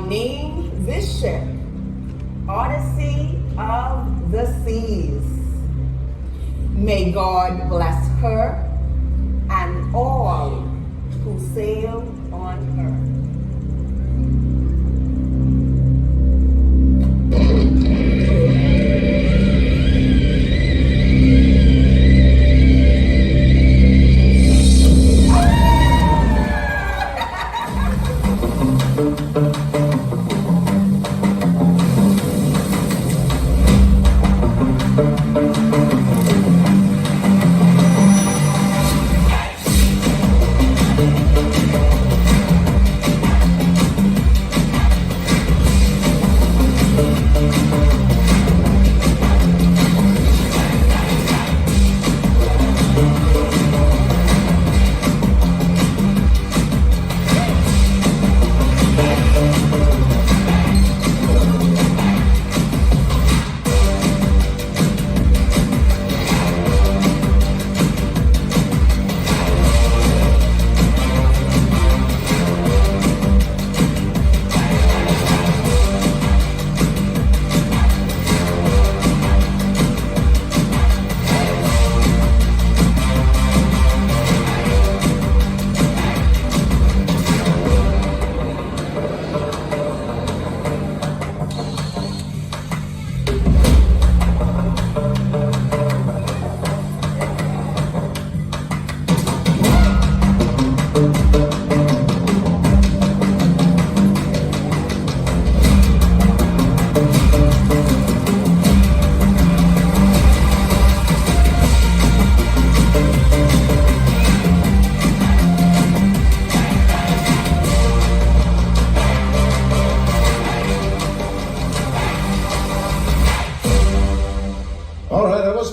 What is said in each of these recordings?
named this ship Odyssey of the Seas. May God bless her and all who sail on her.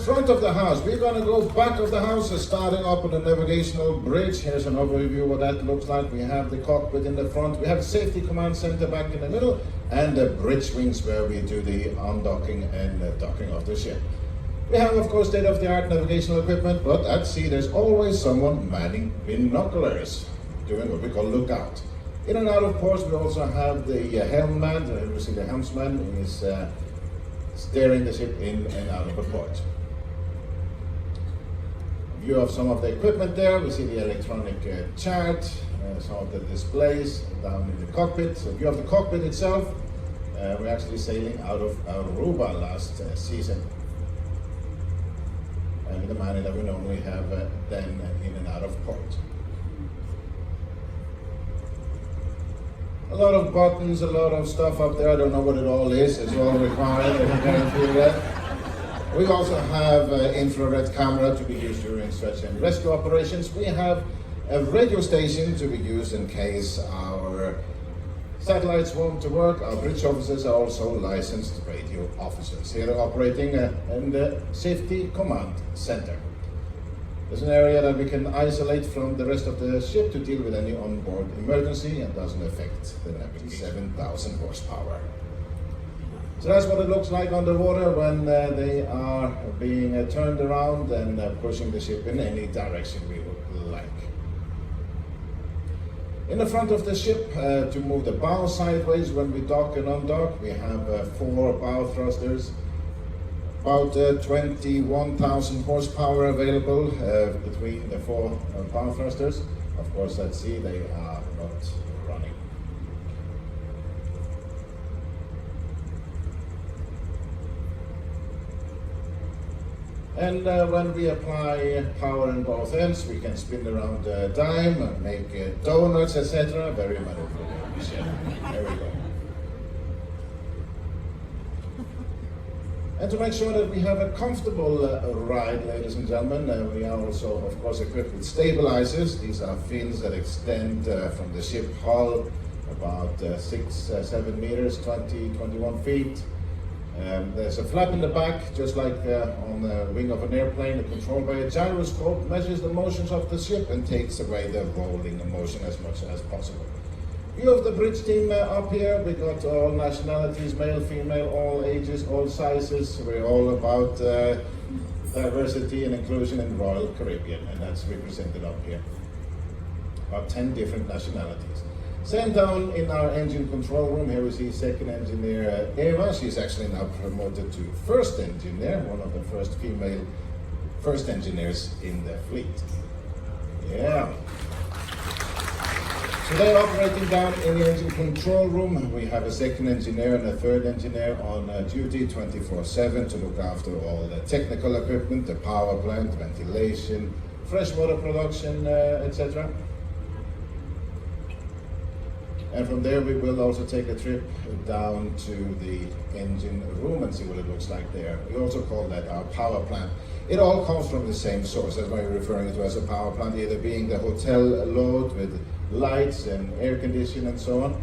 Front of the house. We're going to go back of the house, starting up on the navigational bridge. Here's an overview of what that looks like. We have the cockpit in the front, we have the safety command center back in the middle, and the bridge wings where we do the undocking and docking of the ship. We have, of course, state-of-the-art navigational equipment, but at sea there's always someone manning binoculars, doing what we call lookout. In and out of ports, we also have the helmman. You see the helmsman is steering the ship in and out of the port. View of some of the equipment there. We see the electronic chart, some of the displays down in the cockpit. So view of the cockpit itself. We're actually sailing out of Aruba last season. And the manner that we normally have then in and out of port. A lot of buttons, a lot of stuff up there. I don't know what it all is. It's all required. I can feel that. We also have infrared camera to be used during search and rescue operations. We have a radio station to be used in case our satellites won't work. Our bridge officers are also licensed radio officers here operating in the Safety Command Center. There's an area that we can isolate from the rest of the ship to deal with any onboard emergency and doesn't affect the navigation. 7,000 horsepower. So that's what it looks like underwater when they are being turned around and pushing the ship in any direction we would like. In the front of the ship, to move the bow sideways when we dock and undock, we have 4 bow thrusters, about 21,000 horsepower available between the 4 bow thrusters. Of course, at sea they are not running. And when we apply power in both ends, we can spin around a dime and make donuts, etc. Very maneuverable. There we go. And to make sure that we have a comfortable ride, ladies and gentlemen, we are also, of course, equipped with stabilizers. These are fins that extend from the ship hull about 6-7 meters, 20-21 feet. There's a flap in the back, just like on the wing of an airplane, controlled by a gyroscope, measures the motions of the ship and takes away the rolling motion as much as possible. View of the bridge team up here. We got all nationalities, male, female, all ages, all sizes. We're all about diversity and inclusion in Royal Caribbean, and that's represented up here. about 10 different nationalities. Same down in our engine control room. Here we see second engineer Eva. She's actually now promoted to first engineer, one of the first female first engineers in the fleet. Yeah. So they're operating down in the engine control room. We have a second engineer and a third engineer on duty 24/7 to look after all the technical equipment, the power plant, ventilation, freshwater production, etc. And from there we will also take a trip down to the engine room and see what it looks like there. We also call that our power plant. It all comes from the same source. That's why we're referring to it as a power plant, either being the hotel load with lights and air conditioning and so on.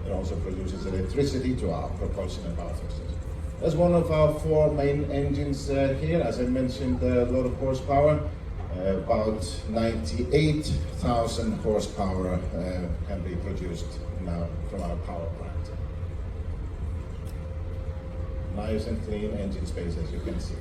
It also produces electricity to our propulsion and power fixtures. That's one of our 4 main engines here. As I mentioned, a lot of horsepower. About 98,000 horsepower can be produced now from our power plant. Nice and clean engine space, as you can see.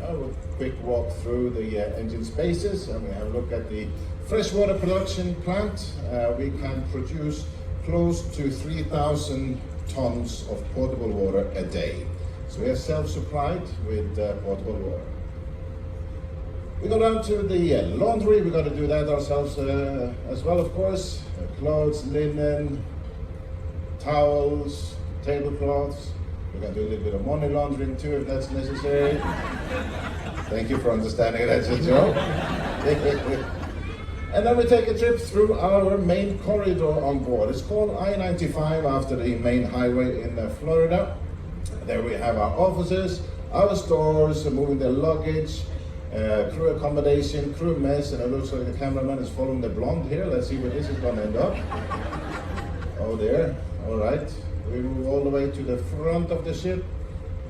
Now we'll quick walk through the engine spaces, and we have a look at the freshwater production plant. We can produce close to 3,000 tons of potable water a day. So we are self-supplied with potable water. We go down to the laundry. We got to do that ourselves as well, of course. Clothes, linen, towels, tablecloths. We're going to do a little bit of money laundering too, if that's necessary. Thank you for understanding that's a joke. And then we take a trip through our main corridor on board. It's called I-95 after the main highway in Florida. There we have our offices, our stores, moving their luggage, crew accommodation, crew mess, and it looks like the cameraman is following the blonde here. Let's see where this is going to end up. Oh, there. All right. We move all the way to the front of the ship.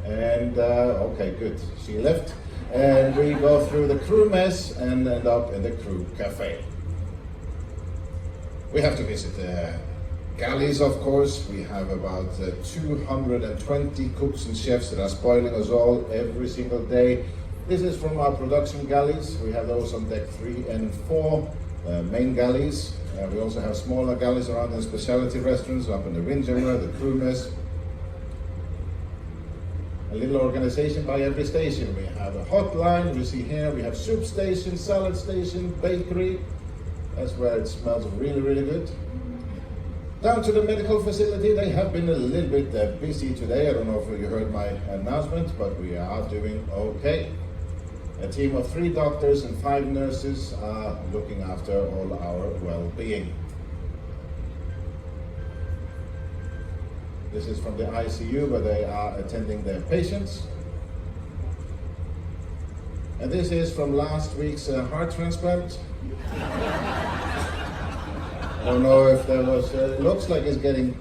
And, okay, good. She left. And we go through the crew mess and end up in the crew cafe. We have to visit the galleys, of course. We have about 220 cooks and chefs that are spoiling us all every single day. This is from our production galleys. We have those on deck 3 and 4, main galleys. We also have smaller galleys around in specialty restaurants, up in the Windjammer, the crew mess. A little organization by every station. We have a hotline, we see here, we have soup station, salad station, bakery. That's where it smells really, really good. Down to the medical facility, they have been a little bit busy today. I don't know if you heard my announcement, but we are doing okay. A team of 3 doctors and 5 nurses are looking after all our well-being. This is from the ICU where they are attending their patients. And this is from last week's heart transplant. I don't know if there was, looks like it's getting,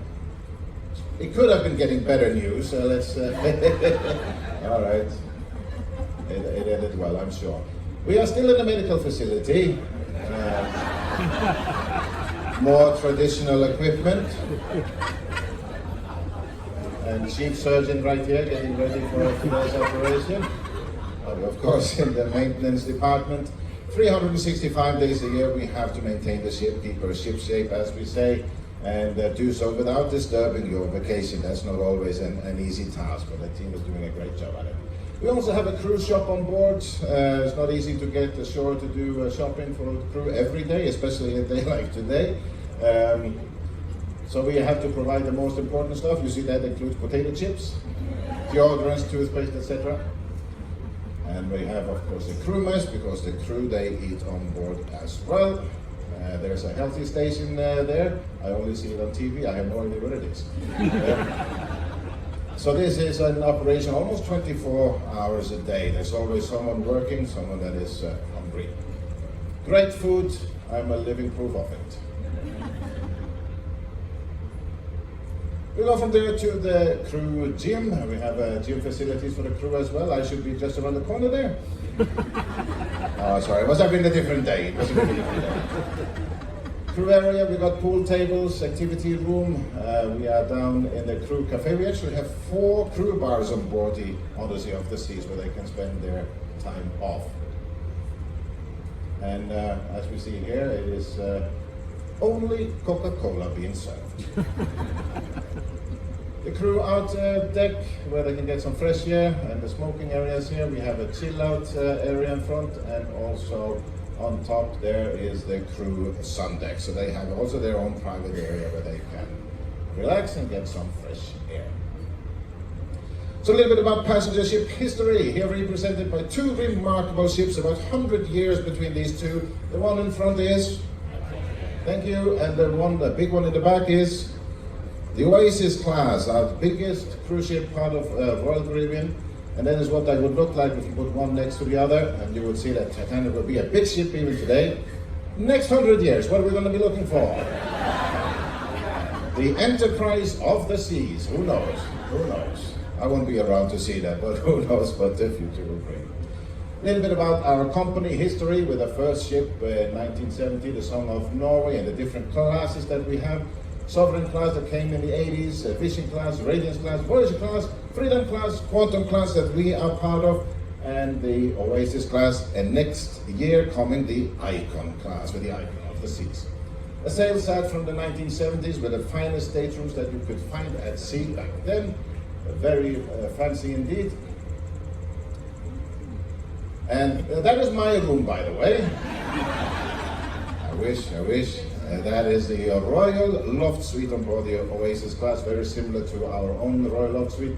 it could have been getting better news, so let's, all right. It ended well, I'm sure. We are still in the medical facility. More traditional equipment. And chief surgeon right here getting ready for today's operation. Of course, in the maintenance department. 365 days a year we have to maintain the ship, keep her ship shape, as we say, and do so without disturbing your vacation. That's not always an easy task, but the team is doing a great job at it. We also have a cruise shop on board. It's not easy to get ashore to do shopping for the crew every day, especially a day like today. So we have to provide the most important stuff. You see that includes potato chips, deodorants, toothpaste, etc. And we have, of course, the crew mess, because the crew, they eat on board as well. There's a healthy station there. I only see it on TV. I have no idea what it is. So this is an operation almost 24 hours a day. There's always someone working, someone that is hungry. Great food. I'm a living proof of it. We go from there to the crew gym. We have gym facilities for the crew as well. I should be just around the corner there. Oh, sorry, it must have been a different day. It must have been a different day. Crew area, we got pool tables, activity room. We are down in the crew cafe. We actually have 4 crew bars on board the Odyssey of the Seas where they can spend their time off. And as we see here, it is only Coca-Cola being served. The crew out deck, where they can get some fresh air, and the smoking areas here. We have a chill out area in front, and also on top there is the crew sun deck. So they have also their own private area where they can relax and get some fresh air. So a little bit about passenger ship history, here represented by two remarkable ships, about 100 years between these two. The one in front is, thank you, and the big one in the back is the Oasis class, our biggest cruise ship, part of Royal Caribbean. And that is what they would look like if you put one next to the other, and you would see that Titanic will be a big ship even today. Next 100 years, what are we going to be looking for? The Enterprise of the Seas. Who knows? Who knows? I won't be around to see that, but who knows what the future will bring. A little bit about our company history with the first ship in 1970, the Song of Norway, and the different classes that we have. Sovereign class that came in the 80s, Vision class, Radiance class, Voyager class, Freedom class, Quantum class that we are part of, and the Oasis class, and next year coming the Icon class, with the Icon of the Seas. A sail set from the 1970s with the finest staterooms that you could find at sea back then. Very fancy indeed. And that is my room, by the way. I wish. That is the Royal Loft Suite on board the Oasis class, very similar to our own Royal Loft Suite.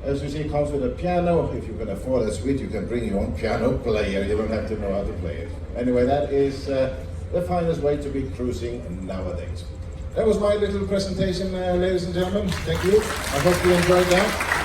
As you see, it comes with a piano. If you can afford a suite, you can bring your own piano player. You don't have to know how to play it. Anyway, that is the finest way to be cruising nowadays. That was my little presentation, ladies and gentlemen. Thank you. I hope you enjoyed that.